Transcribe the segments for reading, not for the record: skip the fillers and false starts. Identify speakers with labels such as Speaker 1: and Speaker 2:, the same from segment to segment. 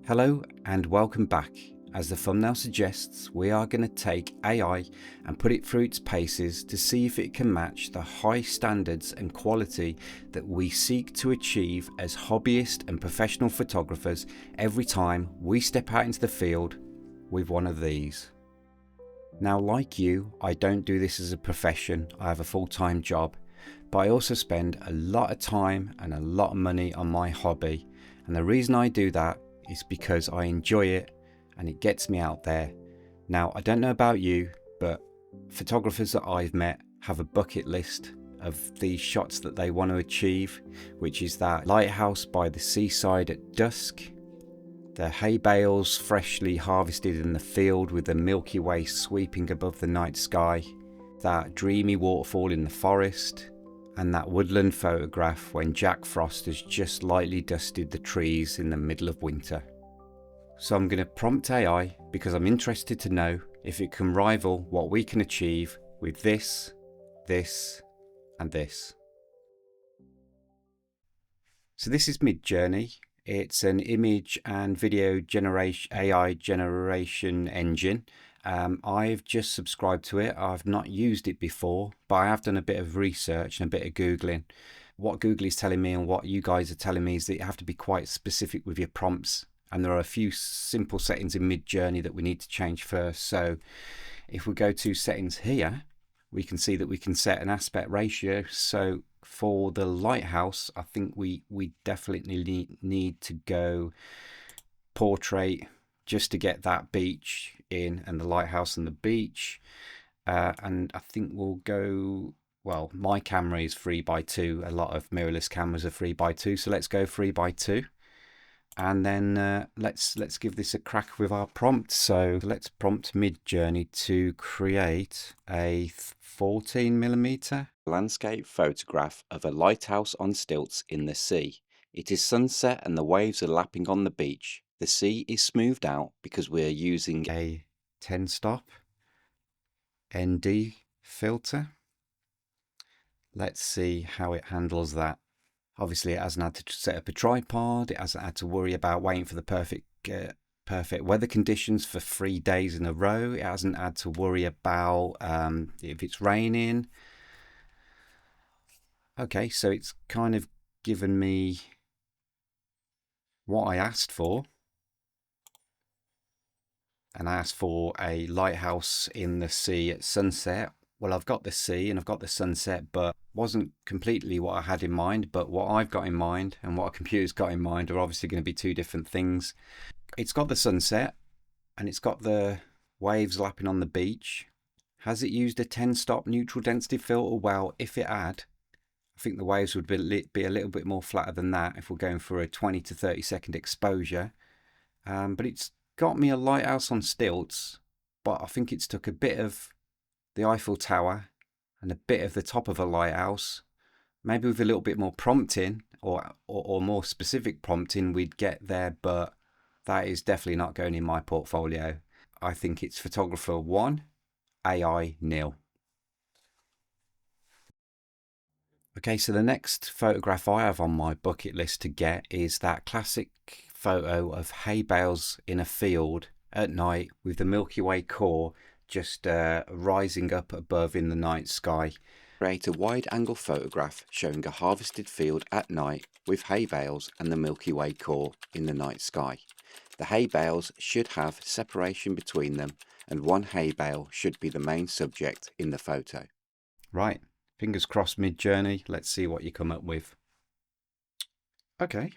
Speaker 1: Hello and welcome back. As the thumbnail suggests, we are going to take AI and put it through its paces to see if it can match the high standards and quality that we seek to achieve as hobbyist and professional photographers every time we step out into the field with one of these. Now, like you, I don't do this as a profession. I have a full-time job, but I also spend a lot of time and a lot of money on my hobby. And the reason I do that is because I enjoy it and it gets me out there. Now, I don't know about you, but photographers that I've met have a bucket list of these shots that they want to achieve, which is that lighthouse by the seaside at dusk, the hay bales freshly harvested in the field with the Milky Way sweeping above the night sky, that dreamy waterfall in the forest, and that woodland photograph when Jack Frost has just lightly dusted the trees in the middle of winter. So I'm going to prompt AI because I'm interested to know if it can rival what we can achieve with this, and this. So this is MidJourney. It's an image and video generation AI generation engine. I've just subscribed to it. I've not used it before, but I have done a bit of research and a bit of Googling. What Google is telling me and what you guys are telling me is that you have to be quite specific with your prompts. And there are a few simple settings in MidJourney that we need to change first. So if we go to settings here, we can see that we can set an aspect ratio. So for the lighthouse, I think we definitely need to go portrait just to get that beach in and the lighthouse and the beach. And I think we'll go, well, my camera is 3x2. A lot of mirrorless cameras are 3x2. So let's go 3x2. And then let's give this a crack with our prompt. So let's prompt MidJourney to create a 14mm landscape photograph of a lighthouse on stilts in the sea. It is sunset and the waves are lapping on the beach. The sea is smoothed out because we're using a 10-stop ND filter. Let's see how it handles that. Obviously, it hasn't had to set up a tripod. It hasn't had to worry about waiting for the perfect weather conditions for 3 days in a row. It hasn't had to worry about if it's raining. Okay, so it's kind of given me what I asked for. And I asked for a lighthouse in the sea at sunset. Well, I've got the sea and I've got the sunset, but wasn't completely what I had in mind. But what I've got in mind and what a computer's got in mind are obviously going to be two different things. It's got the sunset and it's got the waves lapping on the beach. Has it used a 10-stop neutral density filter? Well, if it had, I think the waves would be a little bit more flatter than that if we're going for a 20 to 30 second exposure. But it's got me a lighthouse on stilts, but I think it's took a bit of the Eiffel Tower and a bit of the top of a lighthouse. Maybe with a little bit more prompting or more specific prompting we'd get there, but that is definitely not going in my portfolio. I think it's photographer 1, AI 0. Okay, so the next photograph I have on my bucket list to get is that classic photo of hay bales in a field at night with the Milky Way Core just rising up above in the night sky. Create a wide-angle photograph showing a harvested field at night with hay bales and the Milky Way Core in the night sky. The hay bales should have separation between them and one hay bale should be the main subject in the photo. Right, fingers crossed MidJourney. Let's see what you come up with. Okay,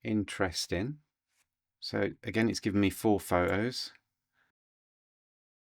Speaker 1: interesting. So again, it's given me 4 photos.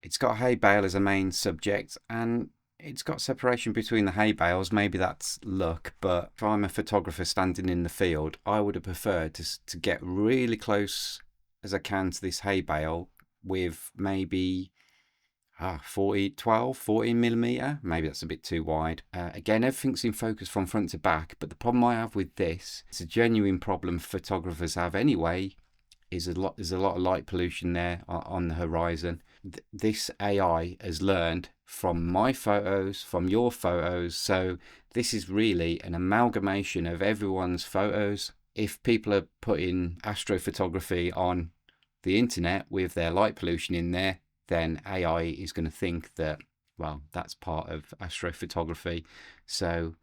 Speaker 1: It's got a hay bale as a main subject and it's got separation between the hay bales. Maybe that's luck, but if I'm a photographer standing in the field, I would have preferred to get really close as I can to this hay bale with maybe 14mm. Maybe that's a bit too wide. Again, everything's in focus from front to back, but the problem I have with this, it's a genuine problem photographers have anyway, there's a lot of light pollution there on the horizon. This AI has learned from my photos, from your photos, so this is really an amalgamation of everyone's photos if people are putting astrophotography on the internet with their light pollution in there, then AI is going to think that, well, that's part of astrophotography. So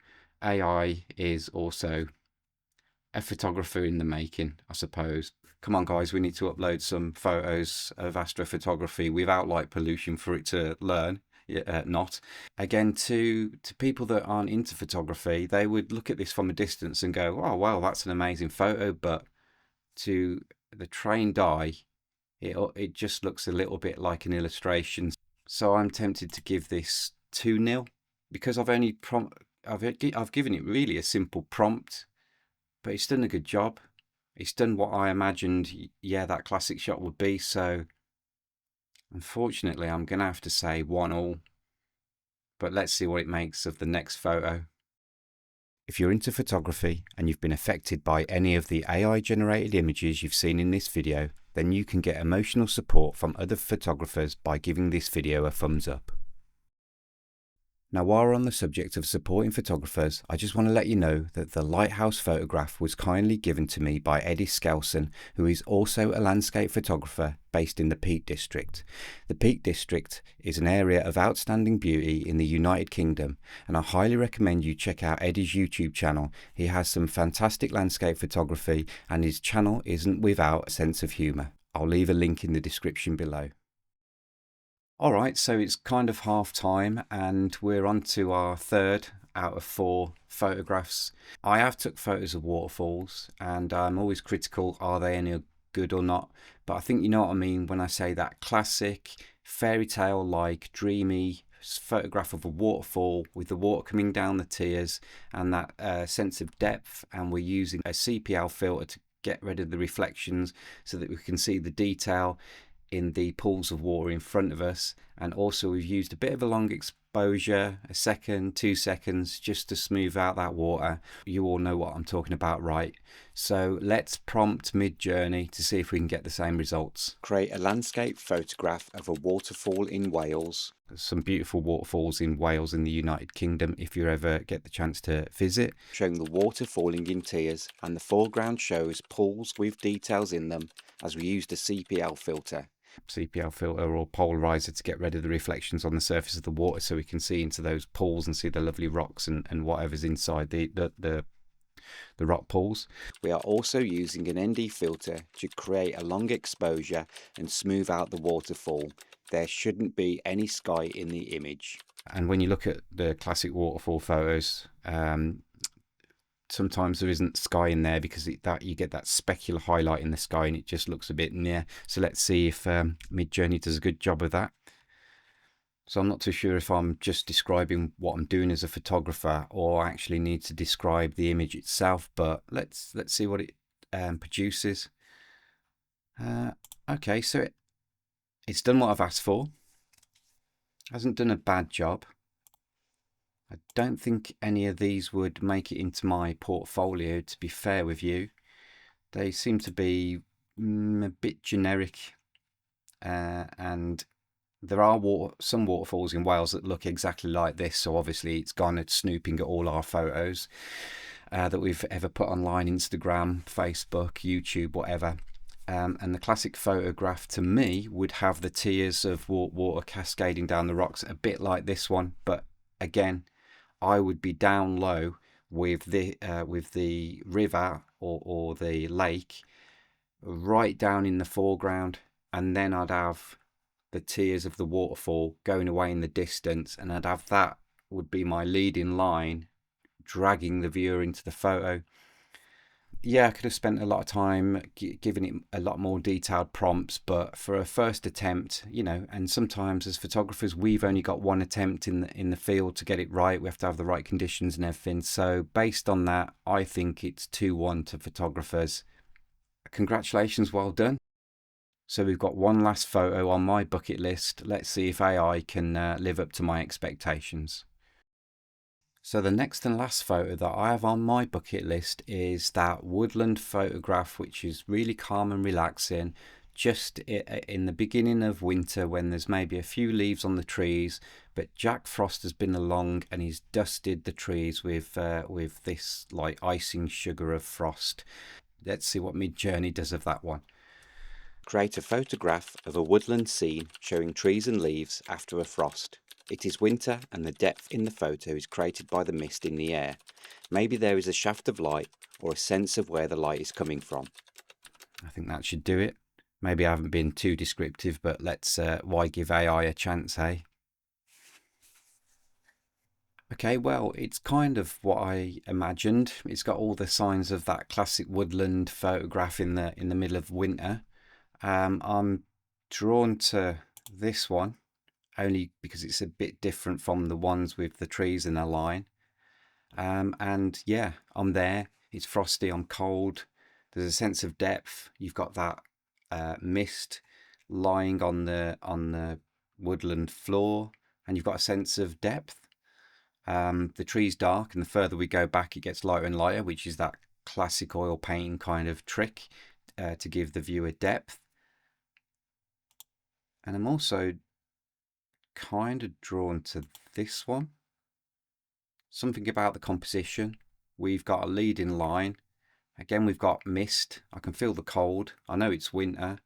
Speaker 1: AI is also a photographer in the making, I suppose. Come on, guys, we need to upload some photos of astrophotography without light pollution for it to learn. Not. Again, to people that aren't into photography, they would look at this from a distance and go, oh, well, that's an amazing photo. But to the trained eye, it just looks a little bit like an illustration. So I'm tempted to give this 2-0 because I've given it really a simple prompt, but it's done a good job. It's done what I imagined, yeah, that classic shot would be. So unfortunately, I'm going to have to say 1-1, but let's see what it makes of the next photo. If you're into photography and you've been affected by any of the AI generated images you've seen in this video, then you can get emotional support from other photographers by giving this video a thumbs up. Now, while we're on the subject of supporting photographers, I just want to let you know that the Lighthouse photograph was kindly given to me by Eddie Skelson, who is also a landscape photographer based in the Peak District. The Peak District is an area of outstanding beauty in the United Kingdom, and I highly recommend you check out Eddie's YouTube channel. He has some fantastic landscape photography, and his channel isn't without a sense of humour. I'll leave a link in the description below. Alright, so it's kind of half time and we're on to our 3rd out of 4 photographs. I have took photos of waterfalls and I'm always critical, are they any good or not? But I think you know what I mean when I say that classic fairy tale like dreamy photograph of a waterfall with the water coming down the tiers and that sense of depth, and we're using a CPL filter to get rid of the reflections so that we can see the detail in the pools of water in front of us. And also we've used a bit of a long exposure, a second, 2 seconds, just to smooth out that water. You all know what I'm talking about, right? So let's prompt MidJourney to see if we can get the same results. Create a landscape photograph of a waterfall in Wales. There's some beautiful waterfalls in Wales in the United Kingdom if you ever get the chance to visit. Showing the water falling in tiers, and the foreground shows pools with details in them as we used a CPL filter. CPL filter or polarizer to get rid of the reflections on the surface of the water so we can see into those pools and see the lovely rocks and whatever's inside the rock pools. We are also using an ND filter to create a long exposure and smooth out the waterfall. There shouldn't be any sky in the image. And when you look at the classic waterfall photos, sometimes there isn't sky in there because you get that specular highlight in the sky and it just looks a bit near. So let's see if MidJourney does a good job of that. So I'm not too sure if I'm just describing what I'm doing as a photographer or actually need to describe the image itself, but let's see what it produces. Okay, so it's done what I've asked for. Hasn't done a bad job. I don't think any of these would make it into my portfolio, to be fair with you. They seem to be a bit generic, and there are some waterfalls in Wales that look exactly like this, so obviously it's gone at snooping at all our photos that we've ever put online, Instagram, Facebook, YouTube, whatever. And the classic photograph to me would have the tiers of water cascading down the rocks, a bit like this one, but again, I would be down low with the river or the lake right down in the foreground, and then I'd have the tiers of the waterfall going away in the distance, and I'd have that would be my leading line dragging the viewer into the photo. Yeah, I could have spent a lot of time giving it a lot more detailed prompts, but for a first attempt, you know, and sometimes as photographers, we've only got one attempt in the field to get it right. We have to have the right conditions and everything. So based on that, I think it's 2-1 to photographers. Congratulations, well done. So we've got one last photo on my bucket list. Let's see if AI can live up to my expectations. So the next and last photo that I have on my bucket list is that woodland photograph, which is really calm and relaxing, just in the beginning of winter when there's maybe a few leaves on the trees, but Jack Frost has been along and he's dusted the trees with this like icing sugar of frost. Let's see what MidJourney does of that one. Create a photograph of a woodland scene showing trees and leaves after a frost. It is winter and the depth in the photo is created by the mist in the air. Maybe there is a shaft of light or a sense of where the light is coming from. I think that should do it. Maybe I haven't been too descriptive, but let's why give AI a chance, eh? Okay, well, it's kind of what I imagined. It's got all the signs of that classic woodland photograph in the middle of winter. I'm drawn to this one only because it's a bit different from the ones with the trees in a line. And yeah, I'm there. It's frosty, I'm cold. There's a sense of depth. You've got that mist lying on the woodland floor, and you've got a sense of depth. The tree's dark, and the further we go back, it gets lighter and lighter, which is that classic oil painting kind of trick to give the viewer depth. And I'm also kind of drawn to this one. Something about the composition. We've got a leading line. Again, we've got mist. I can feel the cold. I know it's winter.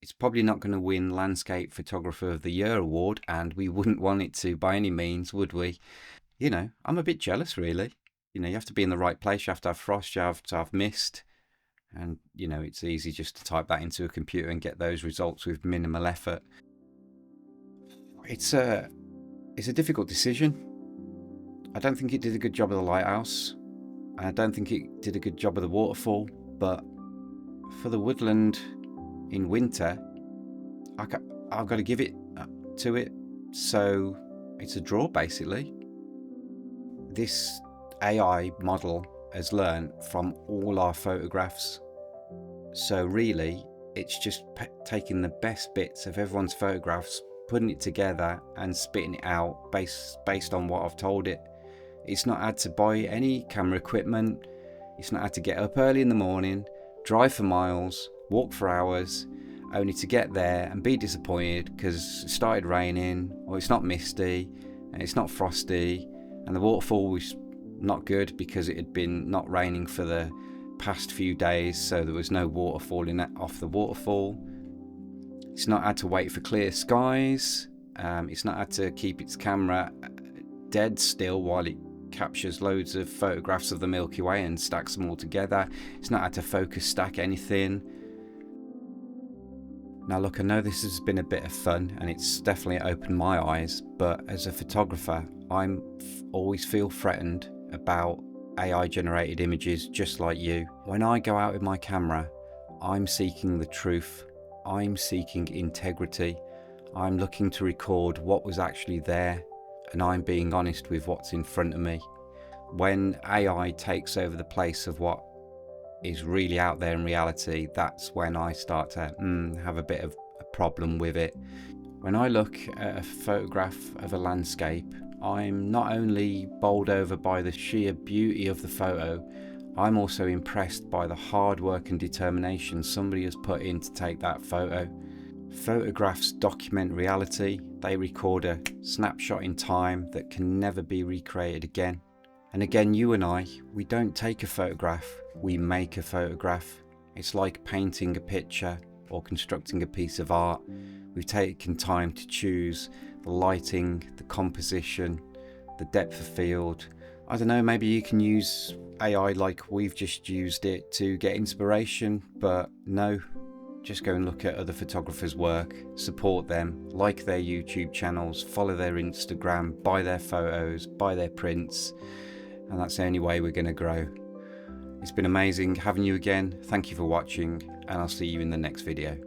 Speaker 1: It's probably not going to win Landscape Photographer of the Year award, and we wouldn't want it to by any means, would we? You know, I'm a bit jealous, really. You know, you have to be in the right place. You have to have frost. You have to have mist. And, you know, it's easy just to type that into a computer and get those results with minimal effort. It's a difficult decision. I don't think it did a good job of the Lighthouse. I don't think it did a good job of the Waterfall. But for the woodland in winter, I've got to give it to it. So it's a draw, basically. This AI model has learned from all our photographs. So really, it's just taking the best bits of everyone's photographs, putting it together and spitting it out based on what I've told it. It's not had to buy any camera equipment. It's not had to get up early in the morning, drive for miles, walk for hours, only to get there and be disappointed because it started raining, or it's not misty, and it's not frosty, and the waterfall was not good because it had been not raining for the past few days, so there was no water falling off the waterfall. It's not had to wait for clear skies. It's not had to keep its camera dead still while it captures loads of photographs of the Milky Way and stacks them all together. It's not had to focus stack anything. Now look, I know this has been a bit of fun and it's definitely opened my eyes, but as a photographer, I always feel threatened about AI generated images just like you. When I go out with my camera, I'm seeking the truth. I'm seeking integrity. I'm looking to record what was actually there, and I'm being honest with what's in front of me. When AI takes over the place of what is really out there in reality, that's when I start to have a bit of a problem with it. When I look at a photograph of a landscape, I'm not only bowled over by the sheer beauty of the photo, I'm also impressed by the hard work and determination somebody has put in to take that photo. Photographs document reality. They record a snapshot in time that can never be recreated again. And again, you and I, we don't take a photograph, we make a photograph. It's like painting a picture or constructing a piece of art. We've taken time to choose the lighting, the composition, the depth of field. I don't know, maybe you can use AI like we've just used it to get inspiration, but no, just go and look at other photographers' work, support them, like their YouTube channels, follow their Instagram, buy their photos, buy their prints, and that's the only way we're going to grow. It's been amazing having you again. Thank you for watching, and I'll see you in the next video.